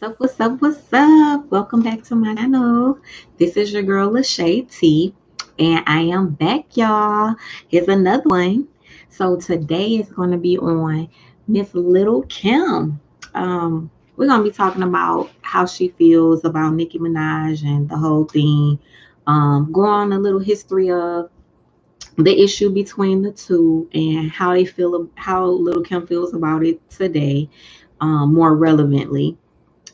What's up? What's up? What's up? Welcome back to my channel. This is your girl Lachey T, and I am back, y'all. Here's another one. So today is going to be on Miss Lil Kim. We're going to be talking about how she feels about Nicki Minaj and the whole thing. Go on a little history of the issue between the two and how they feel, how Lil Kim feels about it today, more relevantly,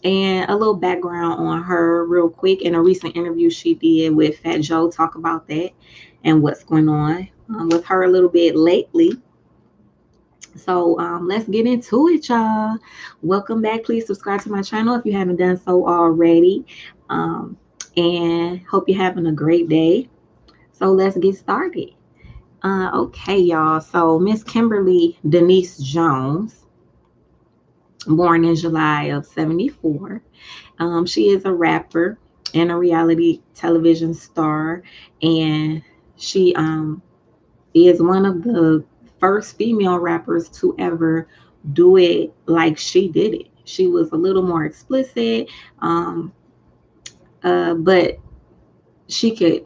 and a little background on her real quick. In a recent interview she did with Fat Joe, talk about that and what's going on with her a little bit lately. So let's get into it, y'all. Welcome back. Please subscribe to my channel if you haven't done so already. Um, and hope you're having a great day. So let's get started. Okay, y'all. So Miss Kimberly Denise Jones, born in July of 74. She is a rapper and a reality television star, and she is one of the first female rappers to ever do it like she did it. She was a little more explicit, um, but she could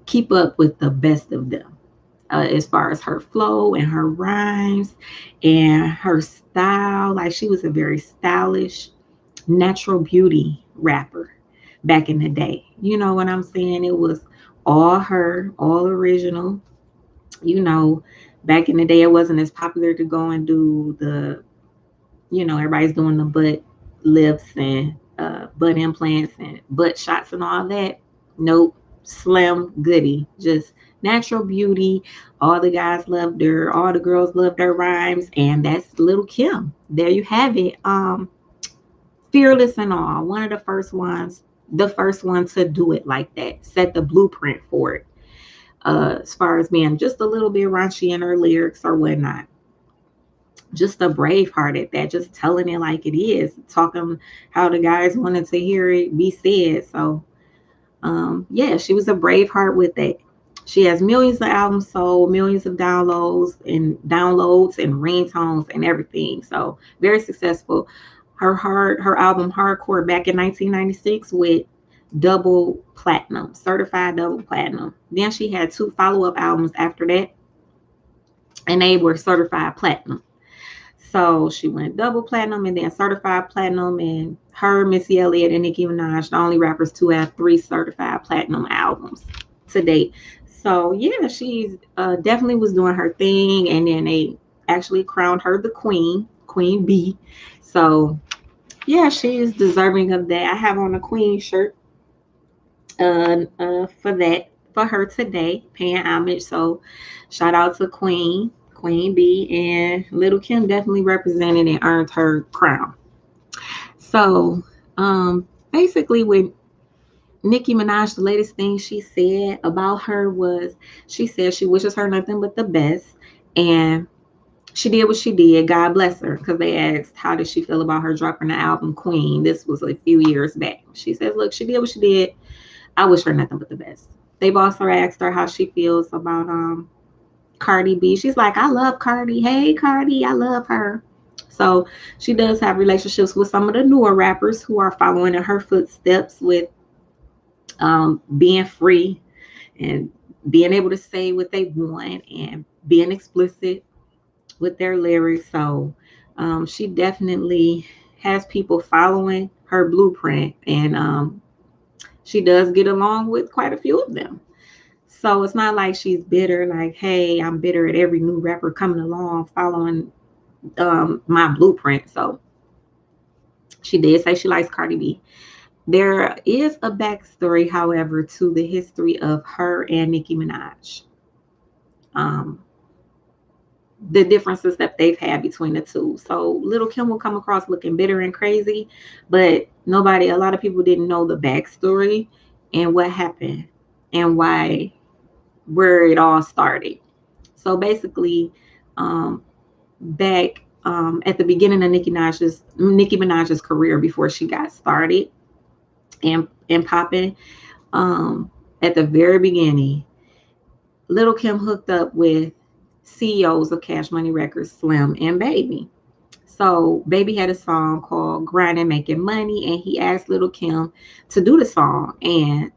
keep up with the best of them. As far as her flow and her rhymes and her style, like she was a very stylish, natural beauty rapper back in the day. You know what I'm saying? It was all her, all original. You know, back in the day, it wasn't as popular to go and do the, everybody's doing the butt lifts and butt implants and butt shots and all that. Nope. Slim goody. Just natural beauty. All the guys loved her. All the girls loved her rhymes. And that's Lil Kim. There you have it. Fearless and all. One of the first one to do it like that. Set the blueprint for it. As far as being just a little bit raunchy in her lyrics or whatnot. Just a brave heart at that, just telling it like it is, talking how the guys wanted to hear it be said. So yeah, she was a brave heart with that. She has millions of albums sold, millions of downloads and ringtones and everything. So very successful. Her album Hardcore back in 1996 with double platinum, certified double platinum. Then she had two follow-up albums after that, and they were certified platinum. So she went double platinum and then certified platinum. And her, Missy Elliott, and Nicki Minaj, the only rappers to have three certified platinum albums to date. So yeah, she's definitely was doing her thing. And then they actually crowned her the queen, Queen B. So yeah, she is deserving of that. I have on a queen shirt for her today, paying homage. So shout out to Queen B, and Lil Kim definitely represented and earned her crown. So basically with Nicki Minaj, the latest thing she said about her was she said she wishes her nothing but the best, and she did what she did. God bless her, because they asked how did she feel about her dropping the album Queen. This was a few years back. She says, look, she did what she did. I wish her nothing but the best. They've also asked her how she feels about Cardi B. She's like, I love Cardi. Hey, Cardi, I love her. So she does have relationships with some of the newer rappers who are following in her footsteps with being free and being able to say what they want and being explicit with their lyrics. So she definitely has people following her blueprint, and she does get along with quite a few of them. So it's not like she's bitter, like, hey, I'm bitter at every new rapper coming along following my blueprint. So she did say she likes Cardi B. There is a backstory, however, to the history of her and Nicki Minaj. Um, the differences that they've had between the two. So Lil Kim will come across looking bitter and crazy, but a lot of people didn't know the backstory and what happened and where it all started. So basically, back at the beginning of Nicki Minaj's career, before she got started and popping, at the very beginning, Lil Kim hooked up with CEOs of Cash Money Records, Slim and Baby. So Baby had a song called Grinding Making Money, and he asked Lil Kim to do the song, and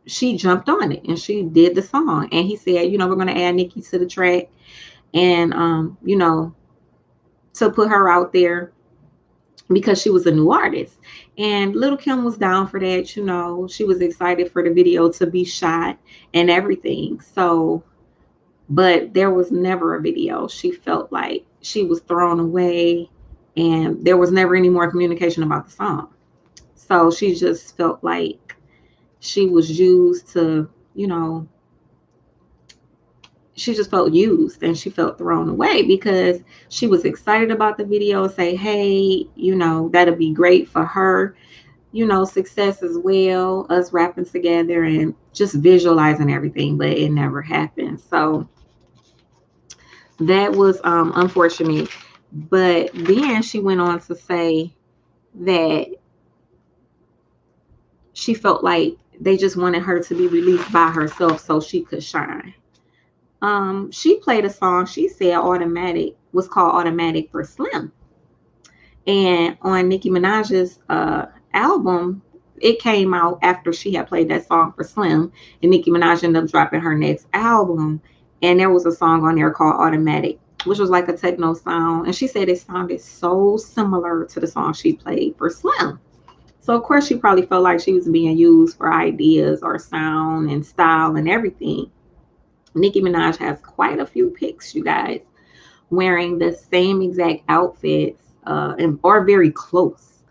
she jumped on it and she did the song. And he said, we're gonna add Nicki to the track, and to put her out there because she was a new artist. And Lil Kim was down for that. She was excited for the video to be shot and everything. So, but there was never a video. She felt like she was thrown away, and there was never any more communication about the song. So she just felt like she was used to, she just felt used, and she felt thrown away because she was excited about the video, say, hey, that'll be great for her, success as well, us rapping together and just visualizing everything, but it never happened. So that was unfortunate. But then she went on to say that she felt like they just wanted her to be released by herself so she could shine. She played a song, she said Automatic was called Automatic for Slim. And on Nicki Minaj's album, it came out after she had played that song for Slim, and Nicki Minaj ended up dropping her next album, and there was a song on there called Automatic, which was like a techno sound, and she said it sounded so similar to the song she played for Slim. So of course she probably felt like she was being used for ideas or sound and style and everything. Nicki Minaj has quite a few pics, you guys, wearing the same exact outfits or very close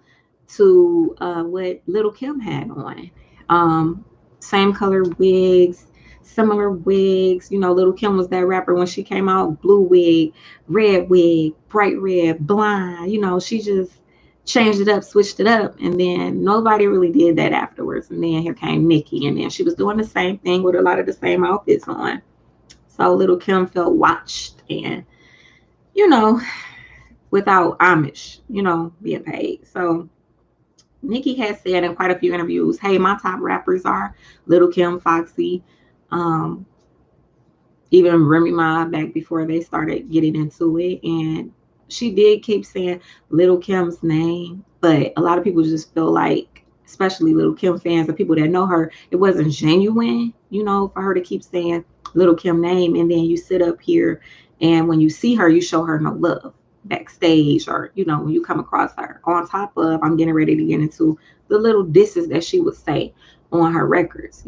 to what Lil Kim had on. Same color wigs, similar wigs. Lil Kim was that rapper when she came out, blue wig, bright red, blind. She just changed it up, switched it up, and then nobody really did that afterwards. And then here came Nicki, and then she was doing the same thing with a lot of the same outfits on. So Lil Kim felt watched and, without homage, being paid. So Nicki has said in quite a few interviews, hey, my top rappers are Lil Kim, Foxy, even Remy Ma back before they started getting into it. And she did keep saying Lil Kim's name, but a lot of people just feel like, especially Lil Kim fans and people that know her, it wasn't genuine, for her to keep saying Lil Kim name, and then you sit up here and when you see her, you show her no love backstage, or when you come across her. On top of, I'm getting ready to get into the little disses that she would say on her records,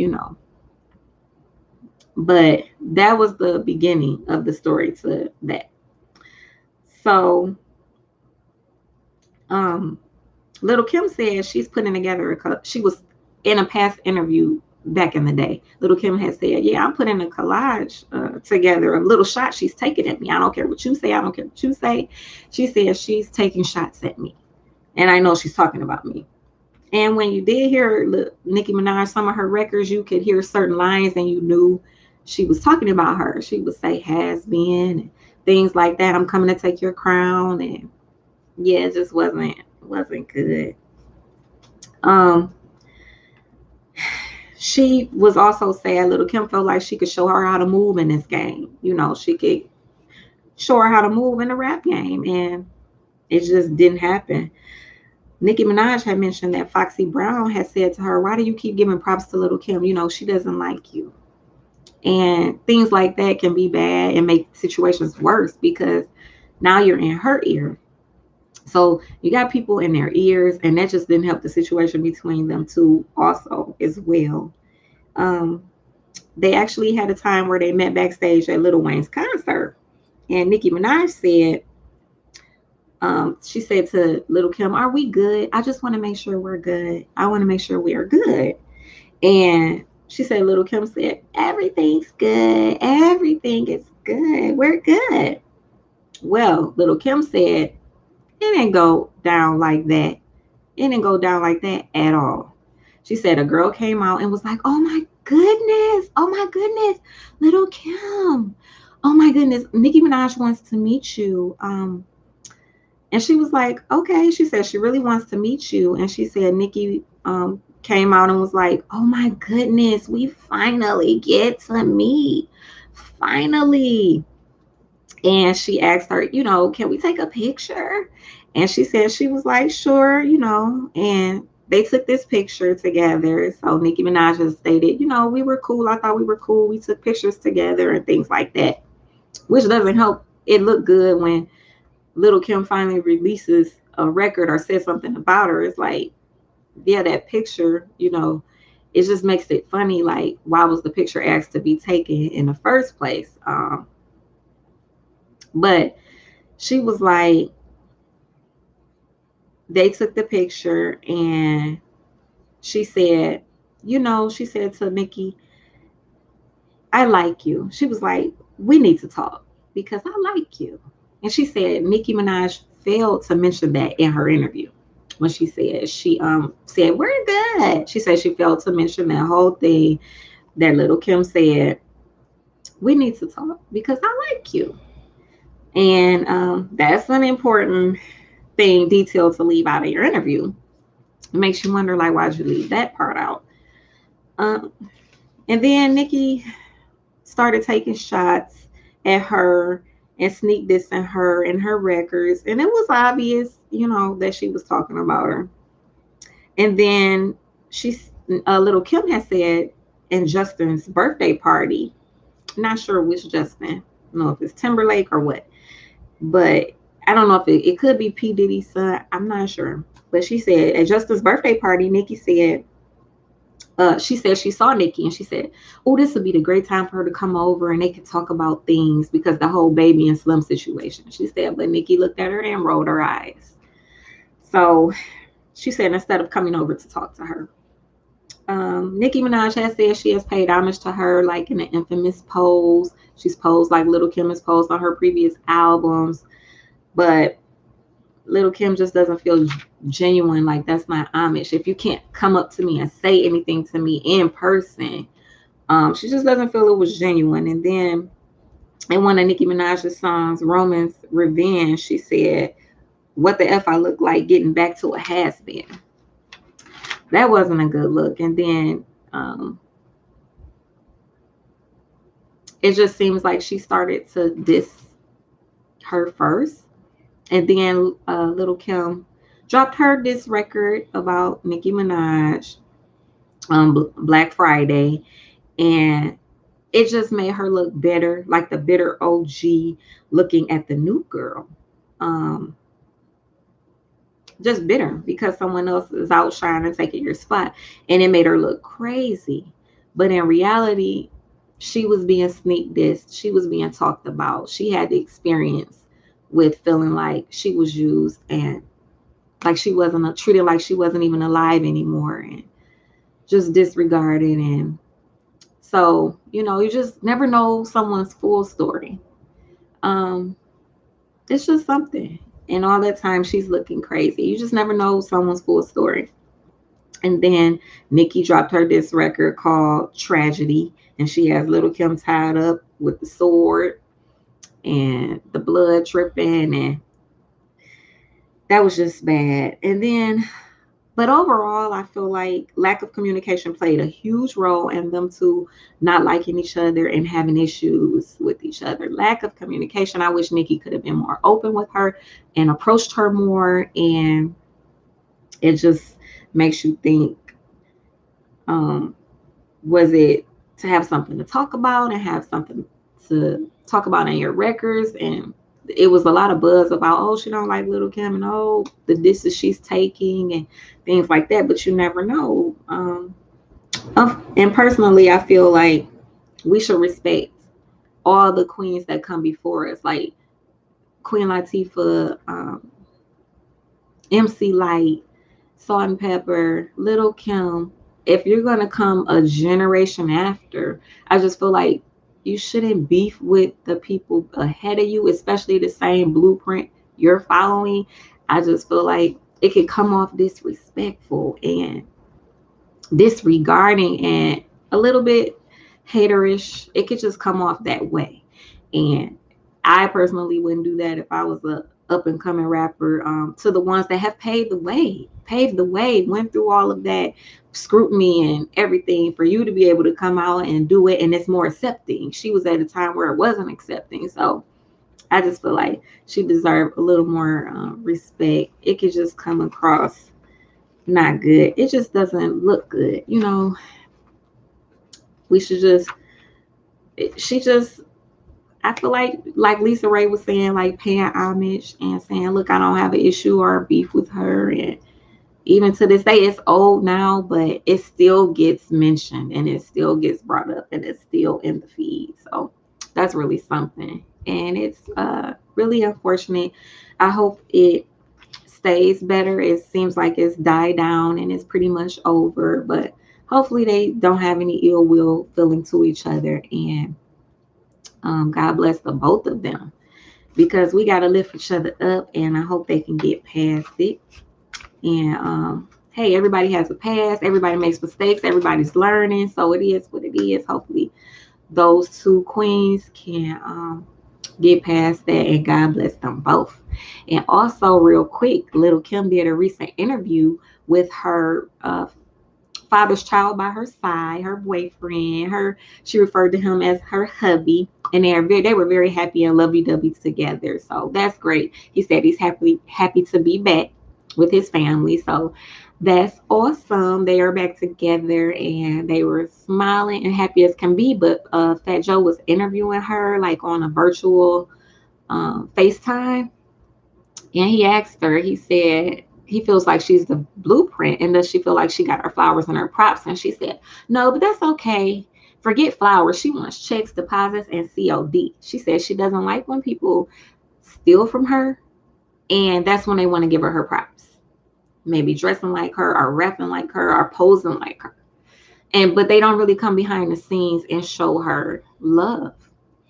but that was the beginning of the story to that. So Lil Kim said she's putting together she was in a past interview back in the day. Lil Kim had said, yeah, I'm putting a collage together of little shots she's taking at me. I don't care what you say. I don't care what you say. She said she's taking shots at me. And I know she's talking about me. And when you did hear Nicki Minaj, some of her records, you could hear certain lines and you knew she was talking about her. She would say has been and things like that. I'm coming to take your crown. And yeah, it just wasn't good. She was also sad. Lil Kim felt like she could show her how to move in this game. She could show her how to move in the rap game, and it just didn't happen. Nicki Minaj had mentioned that Foxy Brown had said to her, why do you keep giving props to Lil Kim? She doesn't like you. And things like that can be bad and make situations worse because now you're in her ear. So you got people in their ears, and that just didn't help the situation between them two also as well. They actually had a time where they met backstage at Lil Wayne's concert, and Nicki Minaj said, she said to Lil Kim, are we good? I just want to make sure we're good. I want to make sure we are good. And she said, Lil Kim said, everything's good. Everything is good. We're good. Well, Lil Kim said, it didn't go down like that. It didn't go down like that at all. She said a girl came out and was like, oh my goodness. Oh my goodness. Lil Kim. Oh my goodness. Nicki Minaj wants to meet you. And she was like, okay. She said she really wants to meet you. And she said Nicki came out and was like, oh my goodness, we finally get to meet. Finally. And she asked her, can we take a picture? And she said she was like, sure, and they took this picture together. So Nicki Minaj has stated, we were cool. I thought we were cool. We took pictures together and things like that, which doesn't help it look good when Lil Kim finally releases a record or says something about her. It's like, yeah, that picture, it just makes it funny. Like, why was the picture asked to be taken in the first place? But she was like, they took the picture and she said, she said to Nicki, I like you. She was like, we need to talk because I like you. And she said Nicki Minaj failed to mention that in her interview when she said we're good. She said she failed to mention that whole thing that Lil Kim said, we need to talk because I like you. And that's an important detail to leave out of your interview. It makes you wonder, like, why'd you leave that part out? Um, and then Nicki started taking shots at her and sneak dissing her and her records. And it was obvious, that she was talking about her. And then Lil Kim had said in Justin's birthday party, not sure which Justin, I don't know if it's Timberlake or what, but I don't know if it could be P. Diddy's son. I'm not sure. But she said at Justin's birthday party, Nicki said, she said she saw Nicki and she said, oh, this would be the great time for her to come over and they could talk about things because the whole Baby and Slim situation. She said, but Nicki looked at her and rolled her eyes. So she said instead of coming over to talk to her. Nicki Minaj has said she has paid homage to her, like in an infamous pose. She's posed like Lil Kim has posed on her previous albums. But Lil Kim just doesn't feel genuine. Like, that's not homage. If you can't come up to me and say anything to me in person, she just doesn't feel it was genuine. And then in one of Nicki Minaj's songs, Roman's Revenge, she said, what the F I look like getting back to a has-been. That wasn't a good look. And then it just seems like she started to diss her first. And then Lil Kim dropped her diss record about Nicki Minaj on Black Friday. And it just made her look better, like the bitter OG looking at the new girl. Just bitter because someone else is outshining, taking your spot. And it made her look crazy. But in reality, she was being sneak dissed. She was being talked about. She had the experience with feeling like she was used and like she wasn't treated like she wasn't even alive anymore and just disregarded. And so, you just never know someone's full story. It's just something. And all that time she's looking crazy. You just never know someone's full story. And then Nicki dropped her this record called Tragedy. And she has Lil Kim tied up with the sword and the blood dripping. And that was just bad. And then, but overall, I feel like lack of communication played a huge role in them two not liking each other and having issues with each other. Lack of communication. I wish Nicki could have been more open with her and approached her more. And it just makes you think, was it to have something to talk about and have something to talk about in your records? And it was a lot of buzz about, oh, she don't like Lil Kim and oh, the disses she's taking and things like that. But you never know. And personally, I feel like we should respect all the queens that come before us, like Queen Latifah, MC Light, Salt and Pepper, Lil Kim. If you're gonna come a generation after, I just feel like you shouldn't beef with the people ahead of you, especially the same blueprint you're following. I just feel like it could come off disrespectful and disregarding and a little bit haterish. It could just come off that way. And I personally wouldn't do that if I was a up and coming rapper. To the ones that have paved the way, went through all of that scrutiny and everything for you to be able to come out and do it, and it's more accepting. She was at a time where it wasn't accepting. So I just feel like she deserved a little more respect. It could just come across not good. It just doesn't look good. We should just, she just, I feel like Lisa Ray was saying, like paying homage and saying, look, I don't have an issue or a beef with her. And even to this day, it's old now, but it still gets mentioned and it still gets brought up and it's still in the feed. So that's really something. And it's really unfortunate. I hope it stays better. It seems like it's died down and it's pretty much over, but hopefully they don't have any ill will feeling to each other. And God bless the both of them because we got to lift each other up. And I hope they can get past it. And hey, everybody has a past. Everybody makes mistakes. Everybody's learning. So it is what it is. Hopefully those two queens can get past that, and God bless them both. And also, real quick, Lil Kim did a recent interview with her father's child by her side, her boyfriend. She referred to him as her hubby, and they were very happy and lovey-dovey together. So that's great. He said he's happy to be back with his family. So that's awesome. They are back together and they were smiling and happy as can be. But Fat Joe was interviewing her like on a virtual FaceTime, and he asked her, he said he feels like she's the blueprint, and does she feel like she got her flowers and her props? And she said, no, but that's okay. Forget flowers. She wants checks, deposits, and COD. She said she doesn't like when people steal from her, and that's when they want to give her props. Maybe dressing like her or rapping like her or posing like her. But they don't really come behind the scenes and show her love.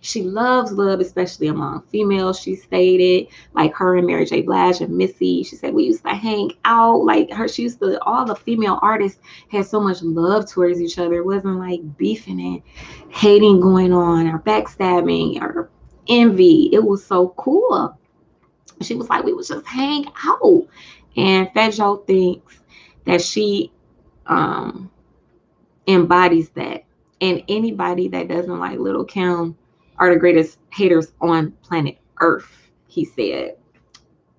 She loves love, especially among females. She stated, like her and Mary J. Blige and Missy. She said we used to hang out like her. She used to. All the female artists had so much love towards each other. It wasn't like beefing and hating going on or backstabbing or envy. It was so cool. She was like, we would just hang out. And Fat Joe thinks that she embodies that. And anybody that doesn't like Lil Kim are the greatest haters on planet Earth, he said.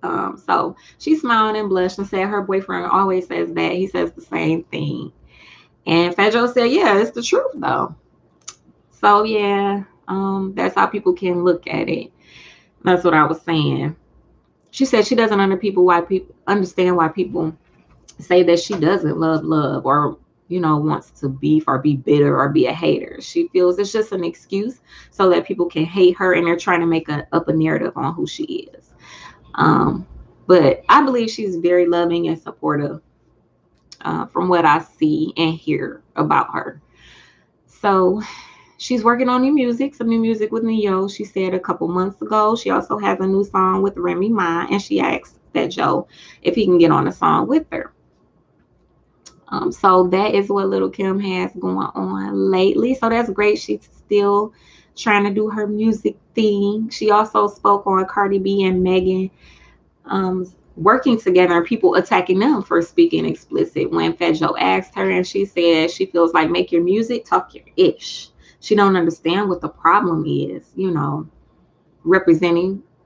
So she smiled and blushed and said her boyfriend always says that. He says the same thing. And Fat Joe said, yeah, it's the truth though. So yeah, that's how people can look at it. That's what I was saying. She said she doesn't understand why people say that she doesn't love or wants to beef or be bitter or be a hater. She feels it's just an excuse so that people can hate her, and they're trying to make up a narrative on who she is. But I believe she's very loving and supportive from what I see and hear about her. So she's working on some new music with Ne-Yo. She said a couple months ago. She also has a new song with Remy Ma, and she asked Fat Joe if he can get on a song with her. So that is what Lil Kim has going on lately. So that's great. She's still trying to do her music thing. She also spoke on Cardi B and Megan working together and people attacking them for speaking explicit when Fat Joe asked her, and she said she feels like make your music, talk your ish. She don't understand what the problem is,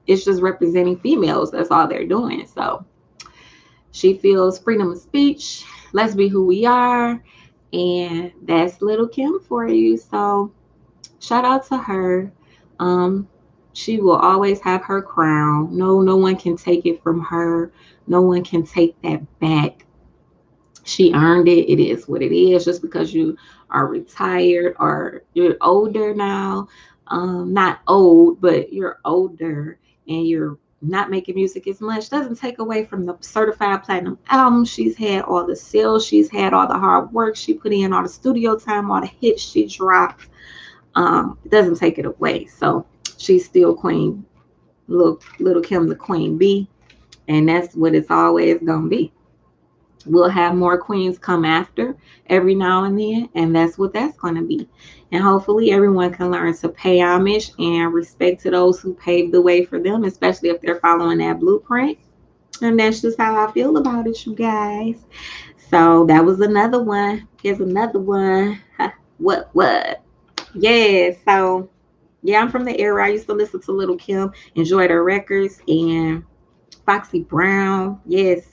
it's just representing females. That's all they're doing. So she feels freedom of speech. Let's be who we are. And that's Lil Kim for you. So shout out to her. She will always have her crown. No one can take it from her. No one can take that back. She earned it. It is what it is. Just because you are retired or you're older now, not old, but you're older and you're not making music as much, doesn't take away from the certified platinum album she's had, all the sales she's had, all the hard work she put in, all the studio time, all the hits she dropped. It doesn't take it away. So she's still queen, Lil Kim, the queen bee, and that's what it's always gonna be. We'll have more queens come after every now and then, and that's what that's going to be. And hopefully everyone can learn to pay homage and respect to those who paved the way for them, especially if they're following that blueprint. And that's just how I feel about it, you guys. So that was another one. Here's another one. What? Yeah, so Yeah, I'm from the era. I used to listen to Lil Kim, enjoy her records, and Foxy Brown. Yes,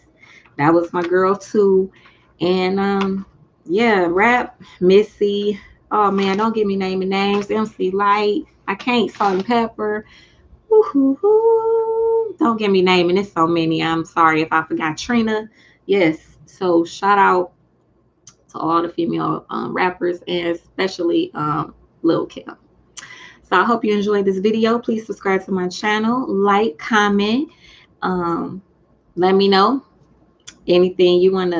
that was my girl too. And yeah, rap, Missy. Oh man, don't get me naming names. MC Light. I can't. Salt and Pepper. Woo-hoo-hoo. Don't get me naming. It's so many. I'm sorry if I forgot Trina. Yes. So shout out to all the female rappers and especially Lil Kim. So I hope you enjoyed this video. Please subscribe to my channel, like, comment. Um, let me know anything you want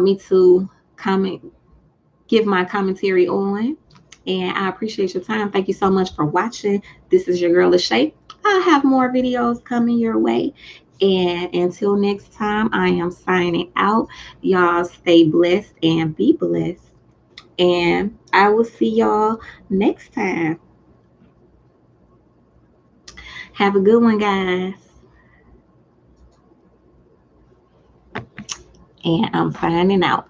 me to comment, give my commentary on. And I appreciate your time. Thank you so much for watching. This is your girl, Lachey. I'll have more videos coming your way. And until next time, I am signing out. Y'all stay blessed and be blessed. And I will see y'all next time. Have a good one, guys. And I'm signing out.